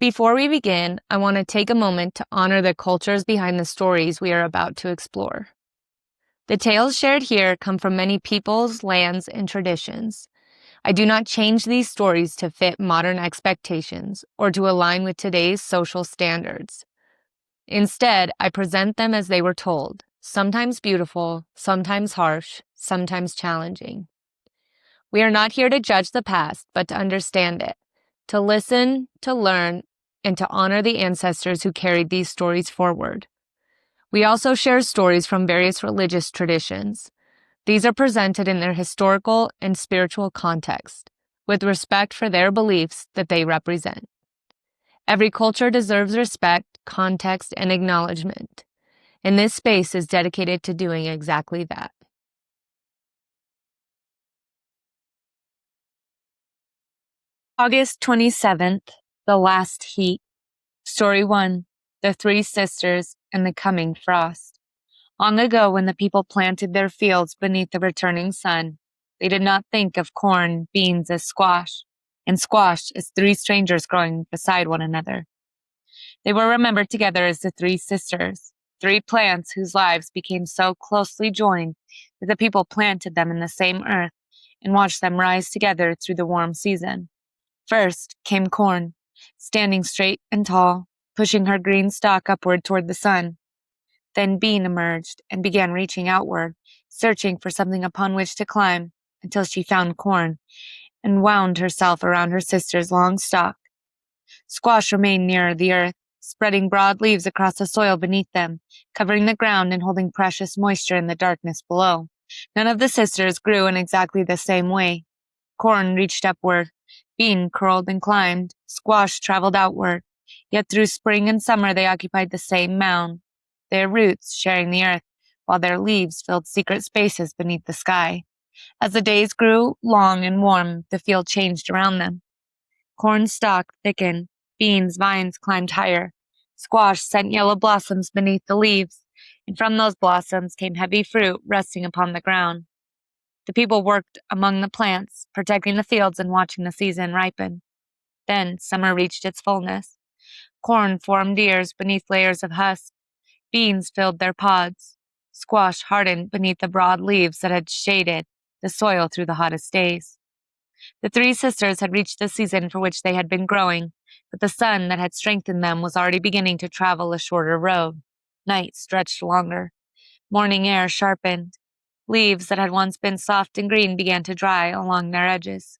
Before we begin, I want to take a moment to honor the cultures behind the stories we are about to explore. The tales shared here come from many peoples, lands, and traditions. I do not change these stories to fit modern expectations or to align with today's social standards. Instead, I present them as they were told, sometimes beautiful, sometimes harsh, sometimes challenging. We are not here to judge the past, but to understand it, to listen, to learn, and to honor the ancestors who carried these stories forward. We also share stories from various religious traditions. These are presented in their historical and spiritual context, with respect for their beliefs that they represent. Every culture deserves respect, context, and acknowledgement, and this space is dedicated to doing exactly that. August 27th, The Last Heat. Story 1, The Three Sisters and the Coming Frost. Long ago, when the people planted their fields beneath the returning sun, they did not think of corn, beans as squash, and squash as three strangers growing beside one another. They were remembered together as the three sisters, three plants whose lives became so closely joined that the people planted them in the same earth and watched them rise together through the warm season. First came corn, standing straight and tall, pushing her green stalk upward toward the sun. Then bean emerged and began reaching outward, searching for something upon which to climb, until she found corn and wound herself around her sister's long stalk. Squash remained nearer the earth, spreading broad leaves across the soil beneath them, covering the ground and holding precious moisture in the darkness below. None of the sisters grew in exactly the same way. Corn reached upward, bean curled and climbed, squash traveled outward. Yet through spring and summer they occupied the same mound, their roots sharing the earth, while their leaves filled secret spaces beneath the sky. As the days grew long and warm, the field changed around them. Corn's stalk thickened, beans' vines climbed higher, squash sent yellow blossoms beneath the leaves, and from those blossoms came heavy fruit resting upon the ground. The people worked among the plants, protecting the fields and watching the season ripen. Then summer reached its fullness. Corn formed ears beneath layers of husk. Beans filled their pods. Squash hardened beneath the broad leaves that had shaded the soil through the hottest days. The three sisters had reached the season for which they had been growing, but the sun that had strengthened them was already beginning to travel a shorter road. Night stretched longer. Morning air sharpened. Leaves that had once been soft and green began to dry along their edges.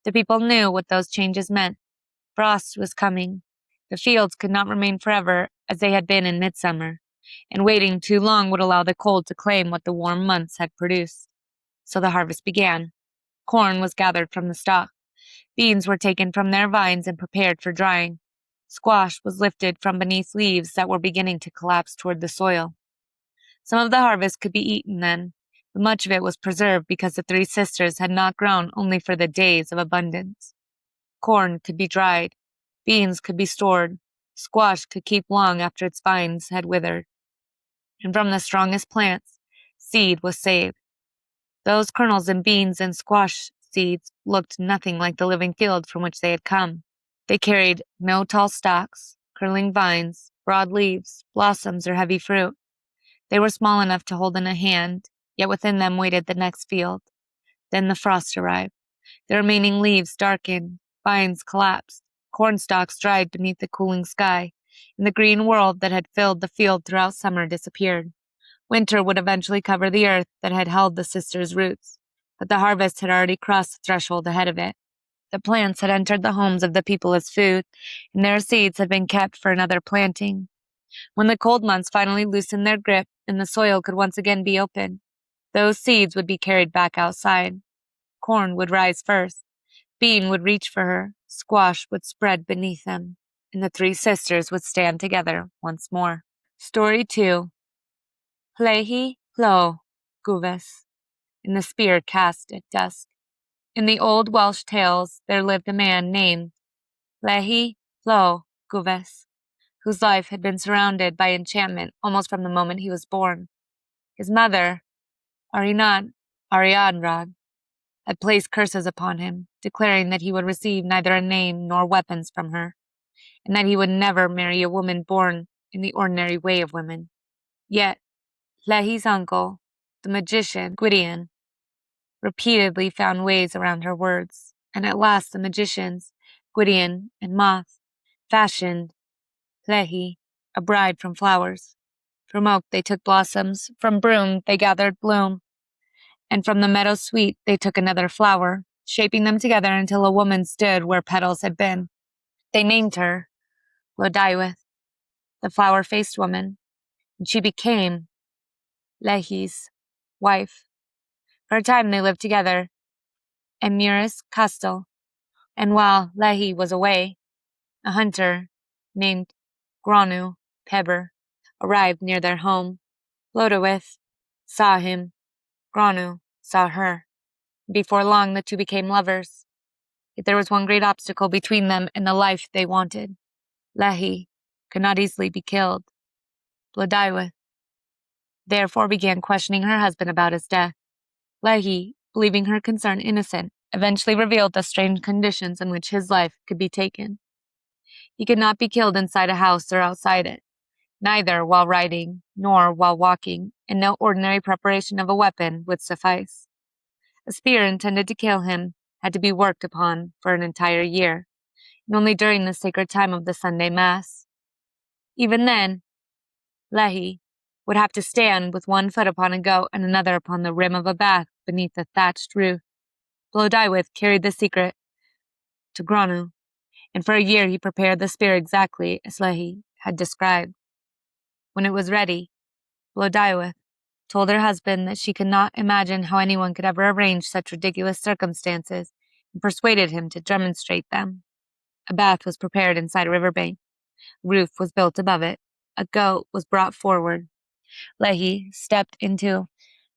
The people knew what those changes meant. Frost was coming. The fields could not remain forever as they had been in midsummer, and waiting too long would allow the cold to claim what the warm months had produced. So the harvest began. Corn was gathered from the stalk. Beans were taken from their vines and prepared for drying. Squash was lifted from beneath leaves that were beginning to collapse toward the soil. Some of the harvest could be eaten then, but much of it was preserved because the three sisters had not grown only for the days of abundance. Corn could be dried. Beans could be stored. Squash could keep long after its vines had withered. And from the strongest plants, seed was saved. Those kernels in beans and squash seeds looked nothing like the living field from which they had come. They carried no tall stalks, curling vines, broad leaves, blossoms, or heavy fruit. They were small enough to hold in a hand, yet within them waited the next field. Then the frost arrived. The remaining leaves darkened, vines collapsed, corn stalks dried beneath the cooling sky, and the green world that had filled the field throughout summer disappeared. Winter would eventually cover the earth that had held the sisters' roots, but the harvest had already crossed the threshold ahead of it. The plants had entered the homes of the people as food, and their seeds had been kept for another planting. When the cold months finally loosened their grip and the soil could once again be open, those seeds would be carried back outside. Corn would rise first. Bean would reach for her. Squash would spread beneath them, and the three sisters would stand together once more. Story 2. Lleu, Guves, in the spear cast at dusk. In the old Welsh tales, there lived a man named Lleu, Guves, whose life had been surrounded by enchantment almost from the moment he was born. His mother, Arianrhod, had placed curses upon him, declaring that he would receive neither a name nor weapons from her. and that he would never marry a woman born in the ordinary way of women. Yet, Lleu's uncle, the magician Gwydion, repeatedly found ways around her words, and at last the magicians, Gwydion and Moth, fashioned Lleu a bride from flowers. From oak they took blossoms, from broom they gathered bloom, and from the meadow sweet they took another flower, shaping them together until a woman stood where petals had been. They named her Lleu, the flower-faced woman, and she became Lleu's wife. For a time they lived together in Muris Castle, and while Lleu was away, a hunter named Granu Pebber arrived near their home. Lleu saw him. Granu saw her. Before long, the two became lovers. Yet there was one great obstacle between them and the life they wanted. Lleu could not easily be killed. Lleu therefore began questioning her husband about his death. Lleu, believing her concern innocent, eventually revealed the strange conditions in which his life could be taken. He could not be killed inside a house or outside it, neither while riding nor while walking, and no ordinary preparation of a weapon would suffice. A spear intended to kill him had to be worked upon for an entire year, and only during the sacred time of the Sunday Mass. Even then, Lleu would have to stand with one foot upon a goat and another upon the rim of a bath beneath a thatched roof. Lleu carried the secret to Granu, and for a year he prepared the spear exactly as Lleu had described. When it was ready, Lleu told her husband that she could not imagine how anyone could ever arrange such ridiculous circumstances, and persuaded him to demonstrate them. A bath was prepared inside a riverbank. A roof was built above it. A goat was brought forward. Lleu stepped into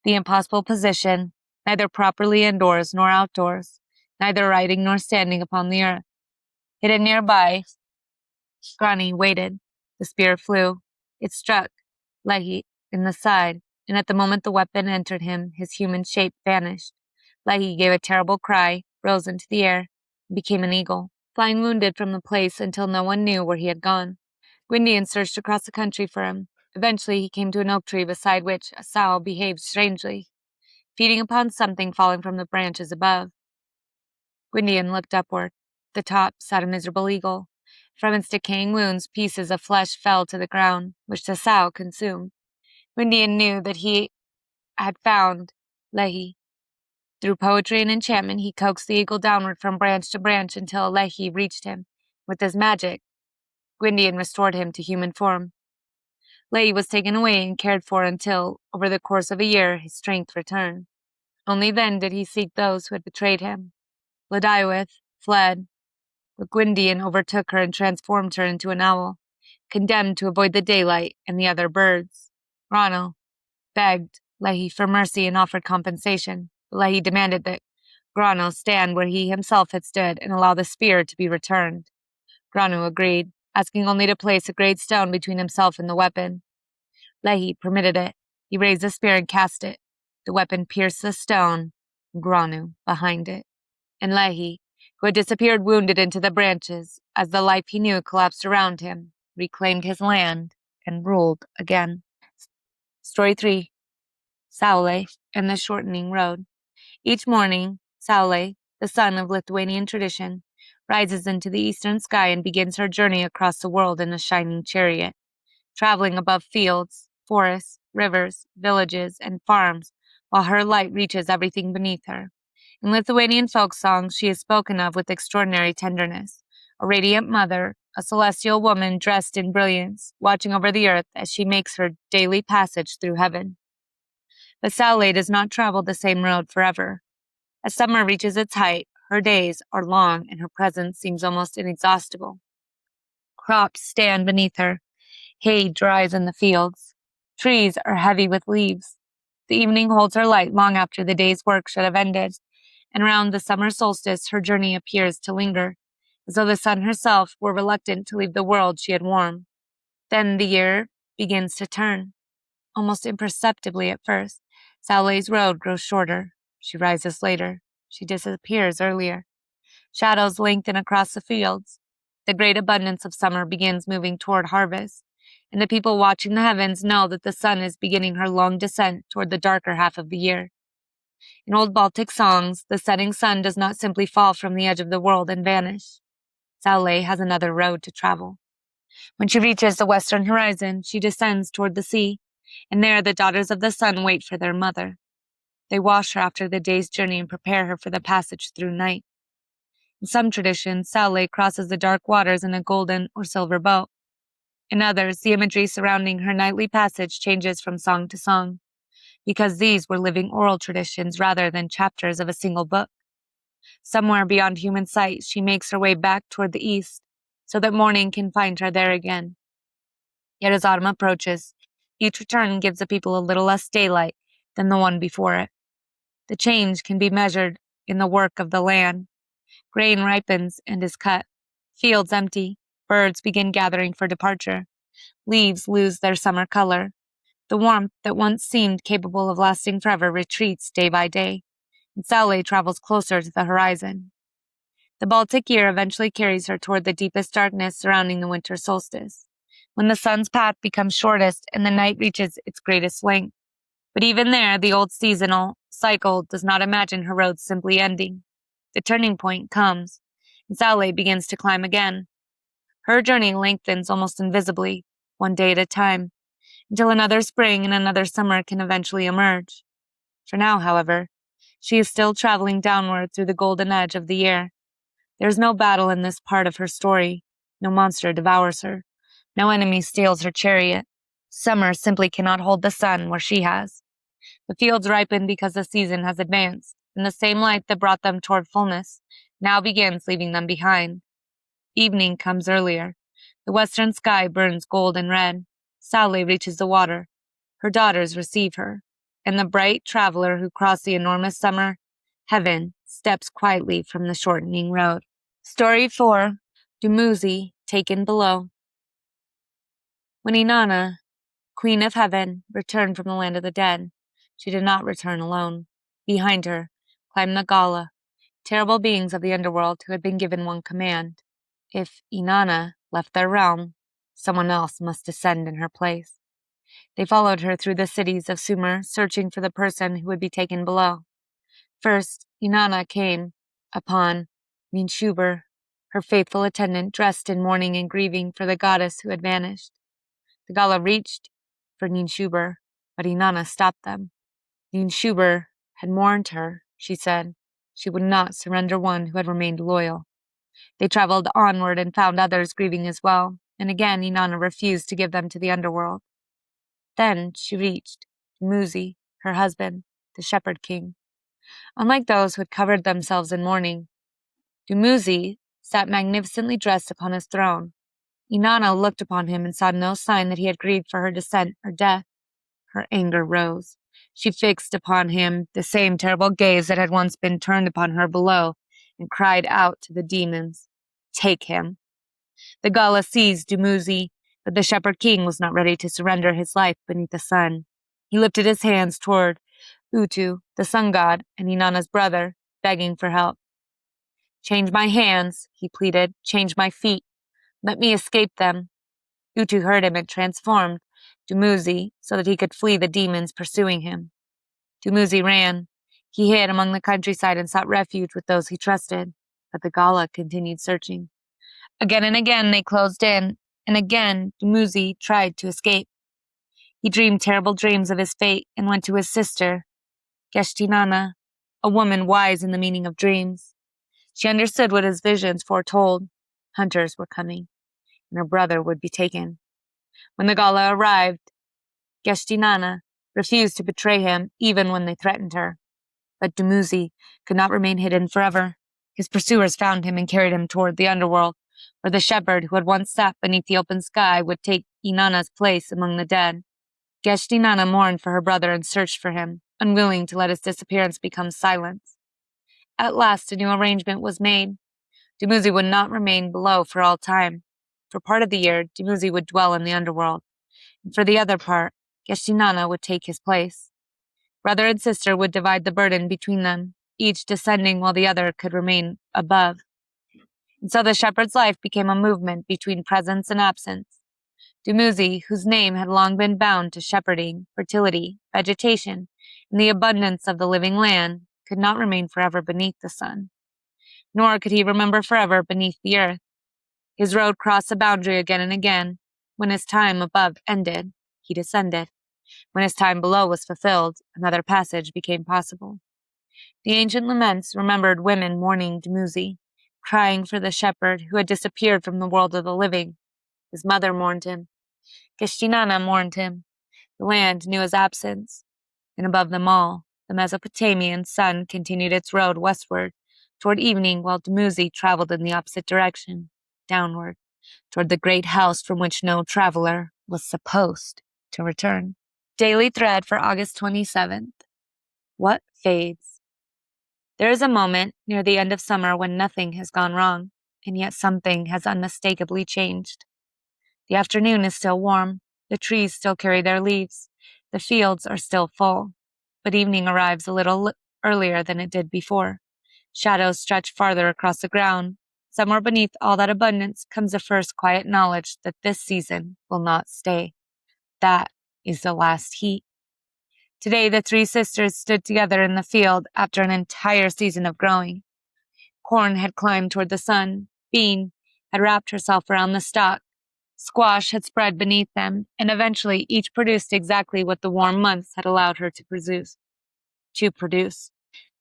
the impossible position, neither properly indoors nor outdoors, neither riding nor standing upon the earth. Hidden nearby, Grani waited. The spear flew. It struck Lleu in the side, and at the moment the weapon entered him, his human shape vanished. Lleu gave a terrible cry, rose into the air, and became an eagle, flying wounded from the place until no one knew where he had gone. Gwydion searched across the country for him. Eventually he came to an oak tree beside which a sow behaved strangely, feeding upon something falling from the branches above. Gwydion looked upward. At the top sat a miserable eagle. From its decaying wounds, pieces of flesh fell to the ground, which the sow consumed. Gwydion knew that he had found Lleu. Through poetry and enchantment, he coaxed the eagle downward from branch to branch until Lleu reached him. With his magic, Gwydion restored him to human form. Lleu was taken away and cared for until, over the course of a year, his strength returned. Only then did he seek those who had betrayed him. Lleu fled, but Gwydion overtook her and transformed her into an owl, condemned to avoid the daylight and the other birds. Granu begged Lleu for mercy and offered compensation, but Lleu demanded that Granu stand where he himself had stood and allow the spear to be returned. Granu agreed, asking only to place a great stone between himself and the weapon. Lleu permitted it. He raised the spear and cast it. The weapon pierced the stone, Granu behind it, and Lleu, who had disappeared wounded into the branches as the life he knew collapsed around him, reclaimed his land and ruled again. Story 3. Saulė and the Shortening Road. Each morning, Saulė, the son of Lithuanian tradition, rises into the eastern sky and begins her journey across the world in a shining chariot, traveling above fields, forests, rivers, villages, and farms, while her light reaches everything beneath her. In Lithuanian folk songs, she is spoken of with extraordinary tenderness, a radiant mother, a celestial woman dressed in brilliance, watching over the earth as she makes her daily passage through heaven. But Saulė does not travel the same road forever. As summer reaches its height, her days are long and her presence seems almost inexhaustible. Crops stand beneath her. Hay dries in the fields. Trees are heavy with leaves. The evening holds her light long after the day's work should have ended, and around the summer solstice her journey appears to linger, as though the sun herself were reluctant to leave the world she had warmed. Then the year begins to turn. Almost imperceptibly at first, Saulė's road grows shorter. She rises later. She disappears earlier. Shadows lengthen across the fields. The great abundance of summer begins moving toward harvest, and the people watching the heavens know that the sun is beginning her long descent toward the darker half of the year. In old Baltic songs, the setting sun does not simply fall from the edge of the world and vanish. Saulė has another road to travel. When she reaches the western horizon, she descends toward the sea, and there the daughters of the sun wait for their mother. They wash her after the day's journey and prepare her for the passage through night. In some traditions, Saulė crosses the dark waters in a golden or silver boat. In others, the imagery surrounding her nightly passage changes from song to song, because these were living oral traditions rather than chapters of a single book. Somewhere beyond human sight, she makes her way back toward the east, so that morning can find her there again. Yet as autumn approaches, each return gives the people a little less daylight than the one before it. The change can be measured in the work of the land. Grain ripens and is cut. Fields empty. Birds begin gathering for departure. Leaves lose their summer color. The warmth that once seemed capable of lasting forever retreats day by day, and Saulė travels closer to the horizon. The Baltic year eventually carries her toward the deepest darkness surrounding the winter solstice, when the sun's path becomes shortest and the night reaches its greatest length. But even there, the old seasonal cycle does not imagine her road simply ending. The turning point comes, and Saulė begins to climb again. Her journey lengthens almost invisibly, one day at a time, until another spring and another summer can eventually emerge. For now, however, she is still traveling downward through the golden edge of the year. There is no battle in this part of her story. No monster devours her. No enemy steals her chariot. Summer simply cannot hold the sun where she has. The fields ripen because the season has advanced, and the same light that brought them toward fullness now begins leaving them behind. Evening comes earlier. The western sky burns gold and red. Saulė reaches the water. Her daughters receive her, and the bright traveler who crossed the enormous summer heaven steps quietly from the shortening road. Story 4. Dumuzi, taken below. When Inanna, Queen of Heaven, returned from the land of the dead, she did not return alone. Behind her climbed the Gala, terrible beings of the underworld who had been given one command. If Inanna left their realm, someone else must descend in her place. They followed her through the cities of Sumer, searching for the person who would be taken below. First, Inanna came upon Ninshubur, her faithful attendant, dressed in mourning and grieving for the goddess who had vanished. The Gala reached for Ninshubur, but Inanna stopped them. Ninshubur had mourned her, she said. She would not surrender one who had remained loyal. They traveled onward and found others grieving as well, and again Inanna refused to give them to the underworld. Then she reached Dumuzi, her husband, the shepherd king. Unlike those who had covered themselves in mourning, Dumuzi sat magnificently dressed upon his throne. Inanna looked upon him and saw no sign that he had grieved for her descent or death. Her anger rose. She fixed upon him the same terrible gaze that had once been turned upon her below, and cried out to the demons, "Take him!" The Gala seized Dumuzi, but the shepherd king was not ready to surrender his life beneath the sun. He lifted his hands toward Utu, the sun god, and Inanna's brother, begging for help. "Change my hands," he pleaded. "Change my feet. Let me escape them." Utu heard him and transformed Dumuzi so that he could flee the demons pursuing him. Dumuzi ran. He hid among the countryside and sought refuge with those he trusted, but the Gala continued searching. Again and again they closed in, and again Dumuzi tried to escape. He dreamed terrible dreams of his fate and went to his sister, Geshtinana, a woman wise in the meaning of dreams. She understood what his visions foretold. Hunters were coming, and her brother would be taken. When the Gala arrived, Geshtinana refused to betray him even when they threatened her. But Dumuzi could not remain hidden forever. His pursuers found him and carried him toward the underworld, where the shepherd who had once sat beneath the open sky would take Inanna's place among the dead. Geshtinana mourned for her brother and searched for him, unwilling to let his disappearance become silence. At last a new arrangement was made. Dumuzi would not remain below for all time. For part of the year, Dumuzi would dwell in the underworld, and for the other part, Geshtinana would take his place. Brother and sister would divide the burden between them, each descending while the other could remain above. And so the shepherd's life became a movement between presence and absence. Dumuzi, whose name had long been bound to shepherding, fertility, vegetation, and the abundance of the living land, could not remain forever beneath the sun. Nor could he remember forever beneath the earth. His road crossed the boundary again and again. When his time above ended, he descended. When his time below was fulfilled, another passage became possible. The ancient laments remembered women mourning Dumuzi, crying for the shepherd who had disappeared from the world of the living. His mother mourned him. Keshtinana mourned him. The land knew his absence. And above them all, the Mesopotamian sun continued its road westward toward evening while Dumuzi traveled in the opposite direction, downward, toward the great house from which no traveler was supposed to return. Daily thread for August 27th. What fades? There is a moment near the end of summer when nothing has gone wrong, and yet something has unmistakably changed. The afternoon is still warm, the trees still carry their leaves, the fields are still full, but evening arrives a little earlier than it did before. Shadows stretch farther across the ground. Somewhere beneath all that abundance comes the first quiet knowledge that this season will not stay. That is the last heat. Today, the three sisters stood together in the field after an entire season of growing. Corn had climbed toward the sun. Bean had wrapped herself around the stalk. Squash had spread beneath them, and eventually each produced exactly what the warm months had allowed her to produce.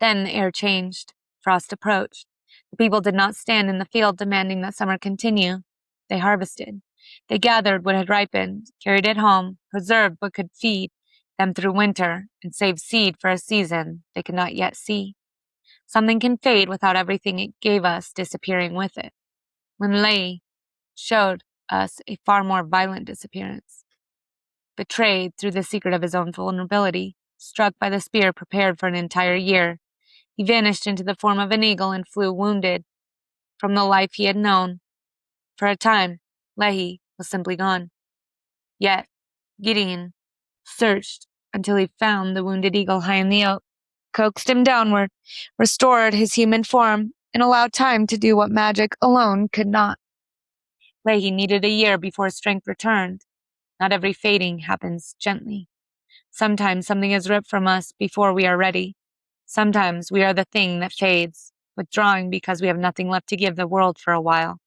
Then the air changed. Frost approached. The people did not stand in the field demanding that summer continue. They harvested. They gathered what had ripened, carried it home, preserved what could feed them through winter, and saved seed for a season they could not yet see. Something can fade without everything it gave us disappearing with it. When Lleu showed us a far more violent disappearance. Betrayed through the secret of his own vulnerability, struck by the spear prepared for an entire year, he vanished into the form of an eagle and flew wounded from the life he had known. For a time, Lleu was simply gone. Yet, Gideon searched until he found the wounded eagle high in the oak, coaxed him downward, restored his human form, and allowed time to do what magic alone could not. Lleu needed a year before strength returned. Not every fading happens gently. Sometimes something is ripped from us before we are ready. Sometimes we are the thing that fades, withdrawing because we have nothing left to give the world for a while.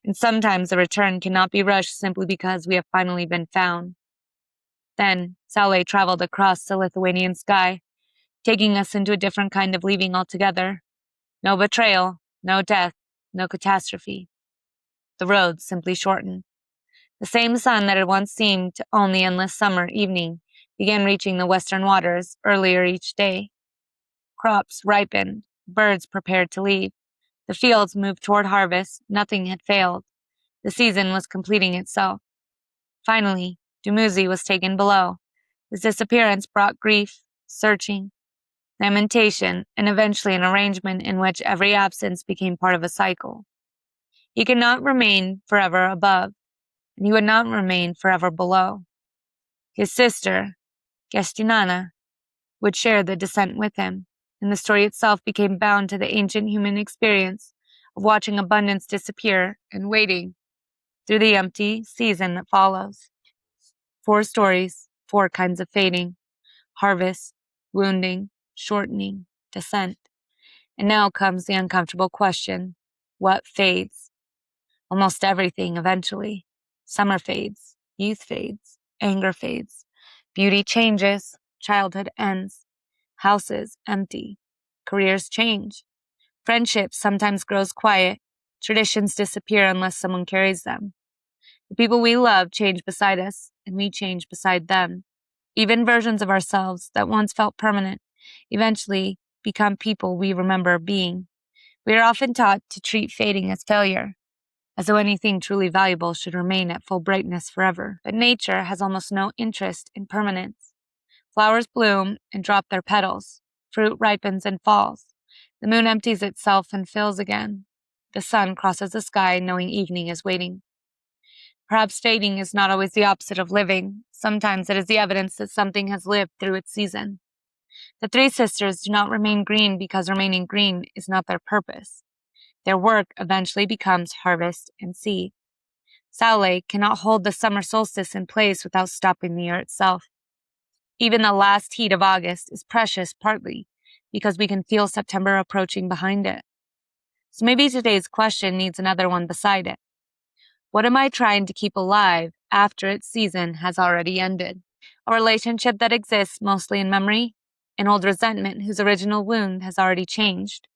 And sometimes the return cannot be rushed simply because we have finally been found. Then Saulė traveled across the Lithuanian sky, taking us into a different kind of leaving altogether. No betrayal, no death, no catastrophe. The road simply shortened. The same sun that had once seemed to own the endless summer evening began reaching the western waters earlier each day. Crops ripened, birds prepared to leave. The fields moved toward harvest, nothing had failed. The season was completing itself. Finally, Dumuzi was taken below. His disappearance brought grief, searching, lamentation, and eventually an arrangement in which every absence became part of a cycle. He could not remain forever above, and he would not remain forever below. His sister, Keshtinana, would share the descent with him, and the story itself became bound to the ancient human experience of watching abundance disappear and waiting through the empty season that follows. 4 stories, 4 kinds of fading: harvest, wounding, shortening, descent. And now comes the uncomfortable question: what fades? Almost everything eventually. Summer fades, youth fades, anger fades, beauty changes, childhood ends, houses empty, careers change, friendship sometimes grows quiet, traditions disappear unless someone carries them. The people we love change beside us, and we change beside them. Even versions of ourselves that once felt permanent eventually become people we remember being. We are often taught to treat fading as failure, as though anything truly valuable should remain at full brightness forever. But nature has almost no interest in permanence. Flowers bloom and drop their petals. Fruit ripens and falls. The moon empties itself and fills again. The sun crosses the sky knowing evening is waiting. Perhaps fading is not always the opposite of living. Sometimes it is the evidence that something has lived through its season. The 3 sisters do not remain green because remaining green is not their purpose. Their work eventually becomes harvest and seed. Saulė cannot hold the summer solstice in place without stopping the year itself. Even the last heat of August is precious partly because we can feel September approaching behind it. So maybe today's question needs another one beside it. What am I trying to keep alive after its season has already ended? A relationship that exists mostly in memory? An old resentment whose original wound has already changed?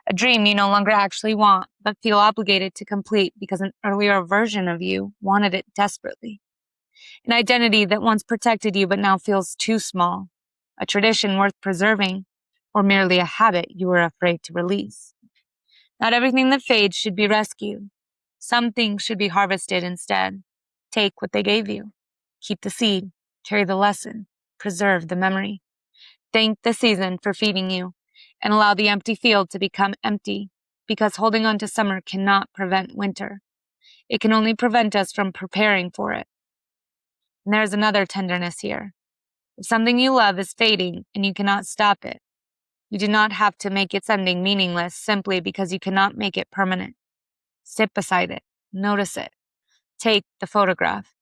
A dream you no longer actually want, but feel obligated to complete because an earlier version of you wanted it desperately? An identity that once protected you but now feels too small? A tradition worth preserving? Or merely a habit you were afraid to release? Not everything that fades should be rescued. Some things should be harvested instead. Take what they gave you. Keep the seed. Carry the lesson. Preserve the memory. Thank the season for feeding you, and allow the empty field to become empty, because holding on to summer cannot prevent winter. It can only prevent us from preparing for it. And there's another tenderness here. If something you love is fading and you cannot stop it, you do not have to make its ending meaningless simply because you cannot make it permanent. Sit beside it. Notice it. Take the photograph.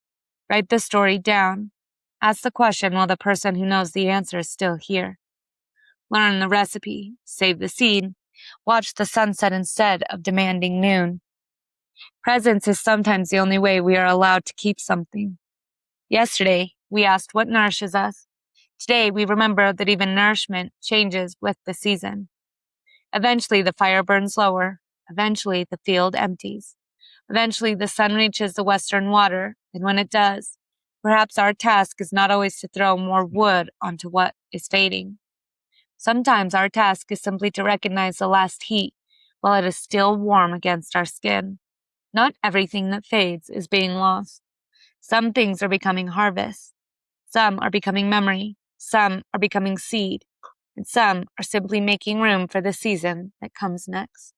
Write the story down. Ask the question while the person who knows the answer is still here. Learn the recipe. Save the seed. Watch the sunset instead of demanding noon. Presence is sometimes the only way we are allowed to keep something. Yesterday, we asked what nourishes us. Today, we remember that even nourishment changes with the season. Eventually, the fire burns lower. Eventually, the field empties. Eventually, the sun reaches the western water, and when it does, perhaps our task is not always to throw more wood onto what is fading. Sometimes our task is simply to recognize the last heat while it is still warm against our skin. Not everything that fades is being lost. Some things are becoming harvest. Some are becoming memory. Some are becoming seed. And some are simply making room for the season that comes next.